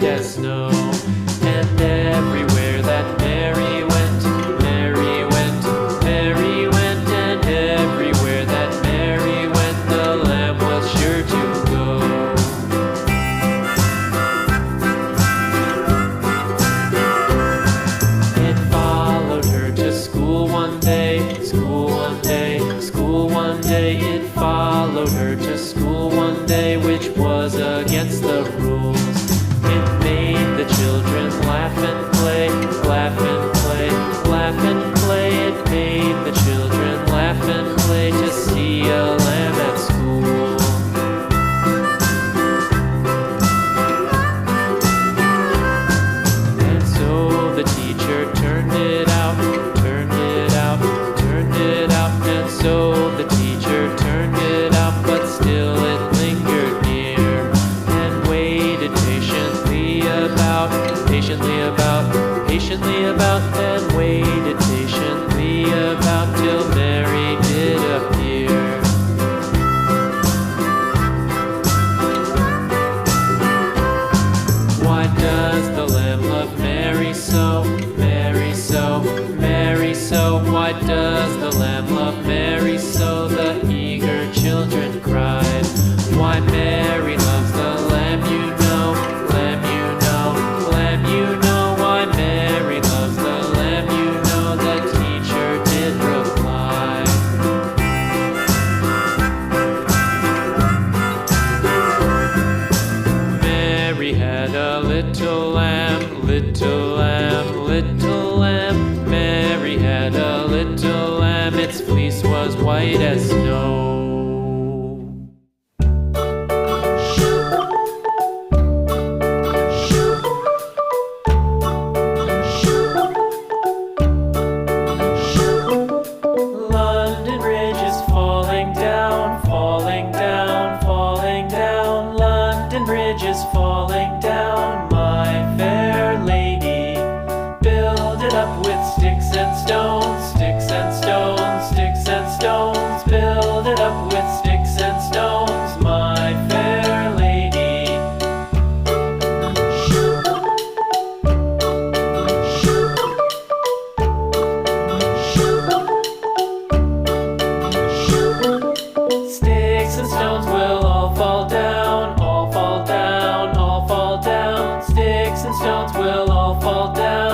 white as snow. And everywhere that Mary went, Mary went, Mary went, and everywhere that Mary went, the lamb was sure to go. It followed her to school one day, school one day, school one day. It followed her to school one day, which was against the rules. It made the children laugh and play, laugh and play, laugh and play. It made the children laugh and play to see a lamb at school. And so the teacher turned it out, turned it out, turned it out. And so the teacher turned it out, but still it lingered near and waited patiently about, and waited patiently about till Mary did appear. Why does the lamb love Mary so, Mary so, Mary so? Why does the lamb love Mary so? The eager children cried. Why Mary loves the lamb, you know, lamb, you know, lamb, you know. Why Mary loves the lamb, you know, the teacher did reply. Mary had a little lamb, little lamb, little lamb. Mary had a little lamb, its fleece was white as snow. London Bridge is falling down, falling down, falling down. London Bridge is falling down, my fair lady. Build it up with sticks and stones, sticks and stones, sticks and stones. Build it up with sticks and stones, my fair lady. Sticks and stones will all fall down, all fall down, all fall down. Sticks and stones will all fall down.